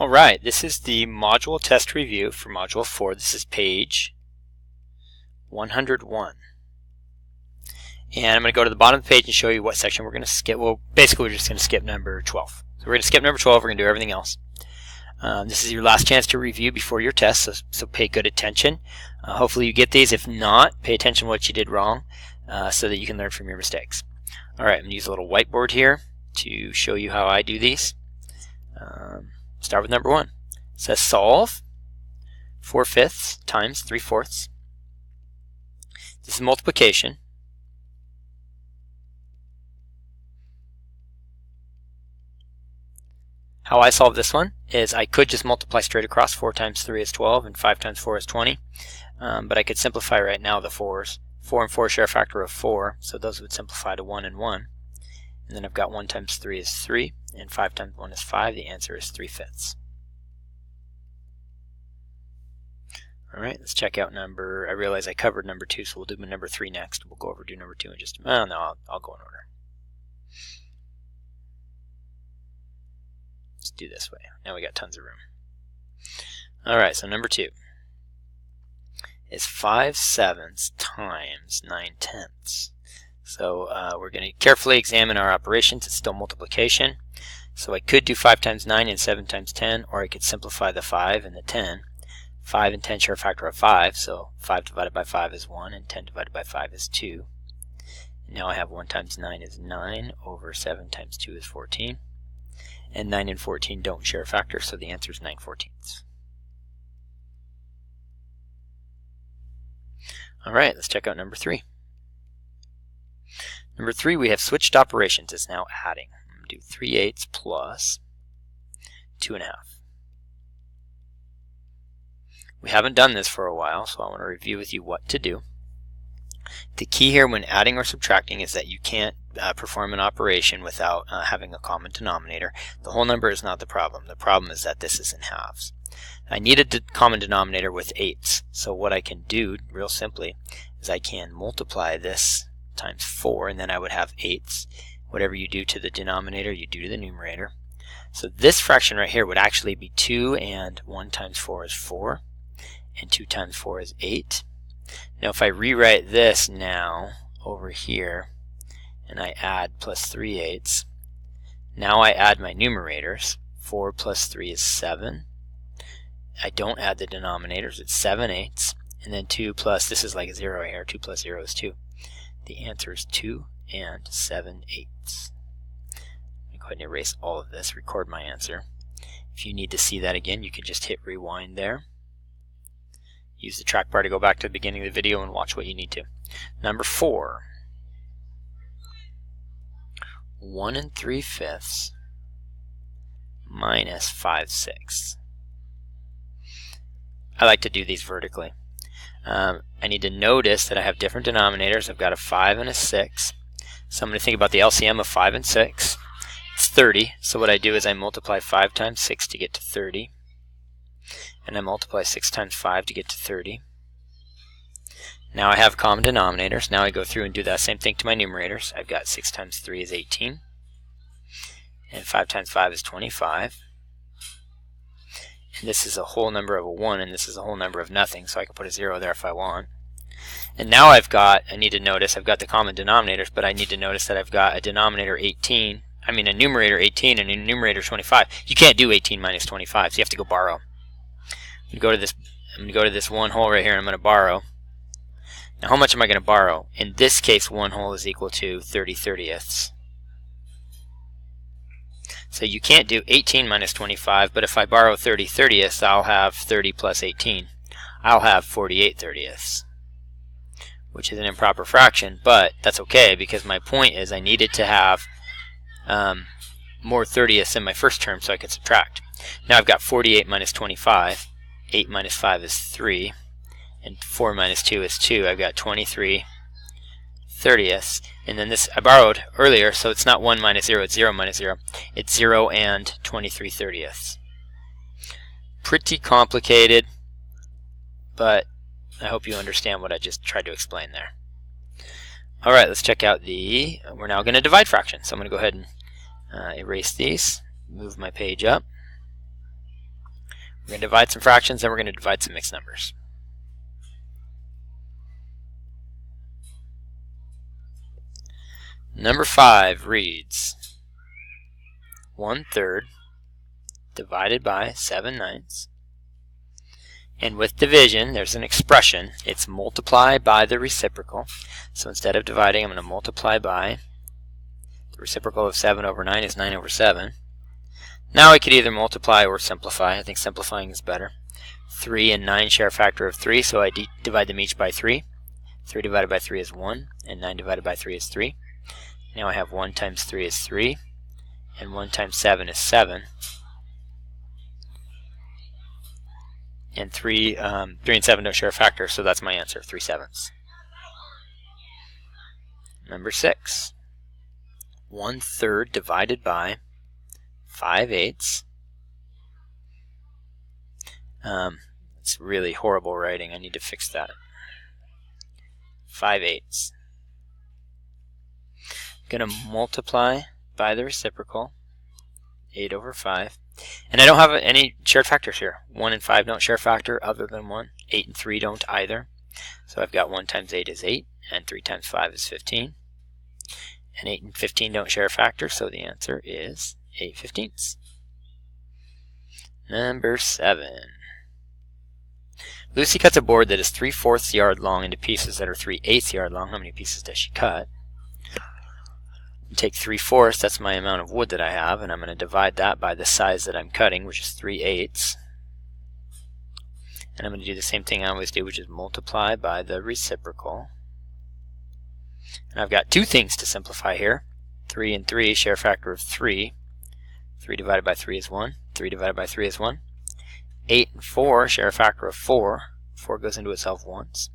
Alright, this is the module test review for module 4. This is page 101. And I'm going to go to the bottom of the page and show you what section we're going to skip. Well, basically we're just going to skip number 12. So we're going to skip number 12, we're going to do everything else. This is your last chance to review before your test, so pay good attention. Hopefully you get these. If not, pay attention to what you did wrong so that you can learn from your mistakes. Alright, I'm going to use a little whiteboard here to show you how I do these. Start with number 1. It says solve 4/5 times 3/4. This is multiplication. How I solve this one is I could just multiply straight across. 4 times 3 is 12 and 5 times 4 is 20. But I could simplify right now the 4s. 4 and 4 share a factor of 4, so those would simplify to 1 and 1. And then I've got 1 times 3 is 3, and 5 times 1 is 5. The answer is 3/5. Alright, let's check out number, I realize I covered number 2, so we'll do number 3 next. We'll go over do number 2 in just a minute. No, I'll go in order. Let's do this way. Now we got tons of room. Alright, so number 2 is 5/7 times 9/10. So we're going to carefully examine our operations. It's still multiplication. So I could do 5 times 9 and 7 times 10, or I could simplify the 5 and the 10. 5 and 10 share a factor of 5, so 5 divided by 5 is 1, and 10 divided by 5 is 2. And now I have 1 times 9 is 9, over 7 times 2 is 14. And 9 and 14 don't share a factor, so the answer is 9/14. Alright, let's check out number 3. Number 3, we have switched operations. It's now adding. I'm going to do 3/8 plus 2.5. We haven't done this for a while, so I want to review with you what to do. The key here when adding or subtracting is that you can't perform an operation without having a common denominator. The whole number is not the problem. The problem is that this is in halves. I need a common denominator with 8s. So what I can do, real simply, is I can multiply this times 4, and then I would have 8s. Whatever you do to the denominator, you do to the numerator. So this fraction right here would actually be 2, and 1 times 4 is 4, and 2 times 4 is 8. Now if I rewrite this now over here, and I add plus 3/8, now I add my numerators. 4 plus 3 is 7. I don't add the denominators, it's 7/8. And then 2 plus, this is like a 0 here, 2 plus 0 is 2. The answer is 2 and 7/8. Let me go ahead and erase all of this, record my answer. If you need to see that again, you can just hit rewind there. Use the track bar to go back to the beginning of the video and watch what you need to. Number 4. 1 3/5 minus 5/6. I like to do these vertically. I need to notice that I have different denominators. I've got a 5 and a 6. So I'm going to think about the LCM of 5 and 6. It's 30. So what I do is I multiply 5 times 6 to get to 30. And I multiply 6 times 5 to get to 30. Now I have common denominators. Now I go through and do that same thing to my numerators. I've got 6 times 3 is 18. And 5 times 5 is 25. And this is a whole number of a 1, and this is a whole number of nothing, so I can put a 0 there if I want. And now I need to notice, I've got the common denominators, but I need to notice that I've got a denominator 18, a numerator 18 and a numerator 25. You can't do 18 minus 25, so you have to go borrow. I'm going to go to this one hole right here, and I'm going to borrow. Now how much am I going to borrow? In this case, one hole is equal to 30/30ths. So you can't do 18 minus 25, but if I borrow 30/30ths, I'll have 30 plus 18. I'll have 48/30ths, which is an improper fraction, but that's okay because my point is I needed to have more 30ths in my first term so I could subtract. Now I've got 48 minus 25. 8 minus 5 is 3, and 4 minus 2 is 2. I've got 23/30ths, and then this I borrowed earlier, so it's not 1 minus 0, it's 0 minus 0. It's 0 and 23/30ths. Pretty complicated, but I hope you understand what I just tried to explain there. Alright, let's check out we're now going to divide fractions. So I'm going to go ahead and erase these, move my page up. We're going to divide some fractions, then we're going to divide some mixed numbers. Number 5 reads 1/3 divided by 7/9. And with division, there's an expression. It's multiply by the reciprocal. So instead of dividing, I'm going to multiply by the reciprocal of 7/9 is 9/7. Now I could either multiply or simplify. I think simplifying is better. 3 and 9 share a factor of 3, so I divide them each by 3. 3 divided by 3 is 1, and 9 divided by 3 is 3. Now I have 1 times 3 is 3, and 1 times 7 is 7. And 3 and 7 don't share a factor, so that's my answer, 3/7. Number 6. 1/3 divided by 5/8. It's really horrible writing. I need to fix that. 5/8. I'm going to multiply by the reciprocal, 8/5. And I don't have any shared factors here. 1 and 5 don't share a factor other than 1. 8 and 3 don't either. So I've got 1 times 8 is 8, and 3 times 5 is 15. And 8 and 15 don't share a factor, so the answer is 8/15. Number 7. Lucy cuts a board that is 3/4 yard long into pieces that are 3/8 yard long. How many pieces does she cut? Take 3/4, that's my amount of wood that I have, and I'm going to divide that by the size that I'm cutting, which is 3/8. And I'm going to do the same thing I always do, which is multiply by the reciprocal. And I've got two things to simplify here. 3 and 3 share a factor of 3. 3 divided by 3 is 1. 3 divided by 3 is 1. 8 and 4 share a factor of 4. 4 goes into itself once.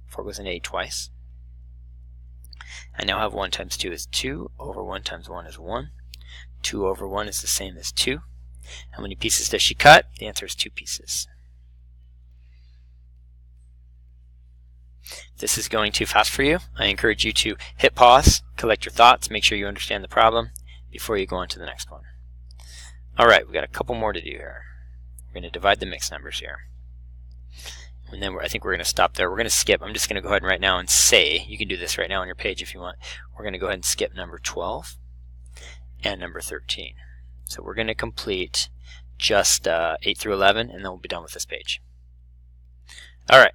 4 goes into 8 twice. I now have 1 times 2 is 2, over 1 times 1 is 1. 2 over 1 is the same as 2. How many pieces does she cut? The answer is 2 pieces. If this is going too fast for you, I encourage you to hit pause, collect your thoughts, make sure you understand the problem before you go on to the next one. Alright, we've got a couple more to do here. We're going to divide the mixed numbers here. And then I think we're going to stop there. We're going to skip. I'm just going to go ahead and right now and say, you can do this right now on your page if you want. We're going to go ahead and skip number 12 and number 13. So we're going to complete just 8 through 11, and then we'll be done with this page. Alright.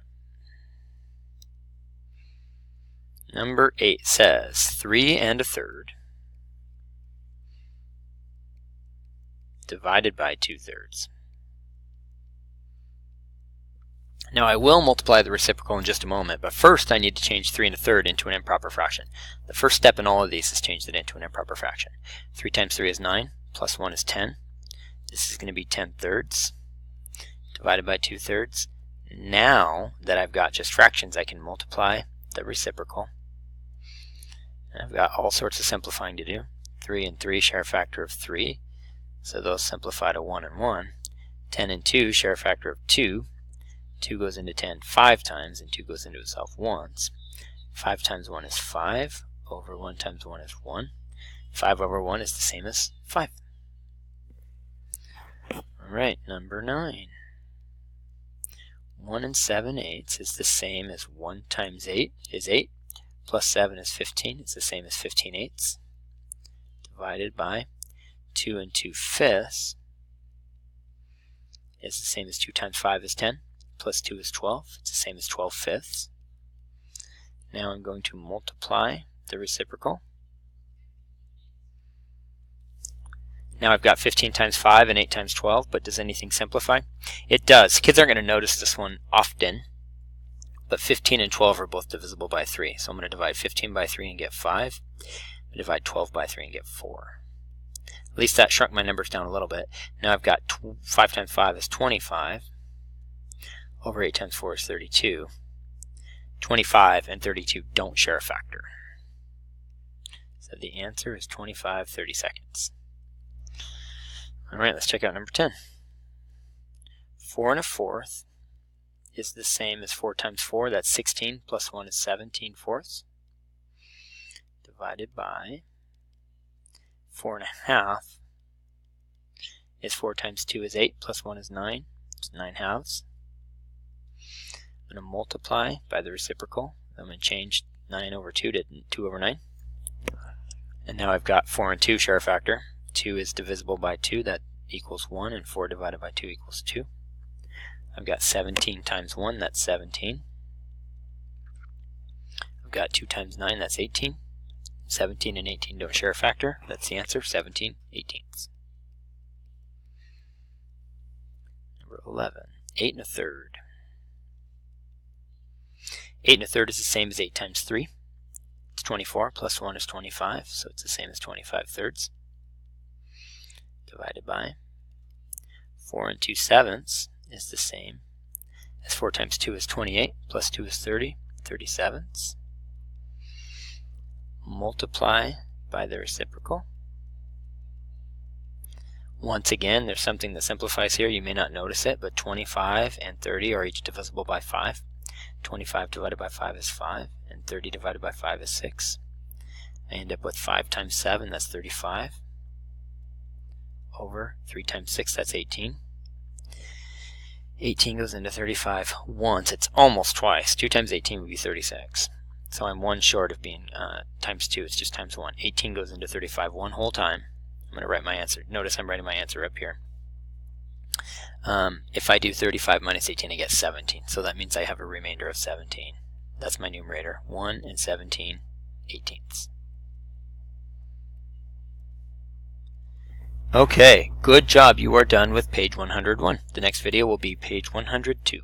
Number 8 says 3 1/3 divided by 2/3. Now I will multiply the reciprocal in just a moment, but first I need to change 3 1/3 into an improper fraction. The first step in all of these is change it into an improper fraction. 3 times 3 is 9, plus 1 is 10. This is going to be 10/3 divided by 2/3. Now that I've got just fractions, I can multiply the reciprocal. And I've got all sorts of simplifying to do. 3 and 3 share a factor of 3, so those simplify to 1 and 1. 10 and 2 share a factor of 2. 2 goes into 10 5 times, and 2 goes into itself once. 5 times 1 is 5, over 1 times 1 is 1. 5 over 1 is the same as 5. Alright, number 9. 1 7/8 is the same as 1 times 8 is 8, plus 7 is 15, it's the same as 15/8, divided by 2 2/5 is the same as 2 times 5 is 10, plus 2 is 12, it's the same as 12/5. Now I'm going to multiply the reciprocal. Now I've got 15 times 5 and 8 times 12, but does anything simplify? It does. Kids aren't going to notice this one often, but 15 and 12 are both divisible by 3. So I'm going to divide 15 by 3 and get 5. I divide 12 by 3 and get 4. At least that shrunk my numbers down a little bit. Now I've got 5 times 5 is 25. Over 8 times 4 is 32. 25 and 32 don't share a factor. So the answer is 25/32. Alright, let's check out number 10. 4 1/4 is the same as 4 times 4, that's 16, plus 1 is 17/4, divided by 4 1/2 is 4 times 2 is 8, plus 1 is 9, 9/2. I'm going to multiply by the reciprocal. I'm going to change 9/2 to 2/9. And now I've got 4 and 2 share factor. 2 is divisible by 2, that equals 1, and 4 divided by 2 equals 2. I've got 17 times 1, that's 17. I've got 2 times 9, that's 18. 17 and 18 don't share a factor. That's the answer, 17/18. Number 11, 8 1/3. 8 1/3 is the same as 8 times 3. It's 24, plus 1 is 25, so it's the same as 25/3. Divided by 4 2/7 is the same as 4 times 2 is 28, plus 2 is 30, 37. Multiply by the reciprocal. Once again, there's something that simplifies here. You may not notice it, but 25 and 30 are each divisible by 5. 25 divided by 5 is 5, and 30 divided by 5 is 6. I end up with 5 times 7, that's 35, over 3 times 6, that's 18. 18 goes into 35 once. It's almost twice. 2 times 18 would be 36. So I'm 1 short of being times 2. It's just times 1. 18 goes into 35 one whole time. I'm going to write my answer. Notice I'm writing my answer up here. If I do 35 minus 18, I get 17. So that means I have a remainder of 17. That's my numerator. 1 and 17/18. Okay, good job. You are done with page 101. The next video will be page 102.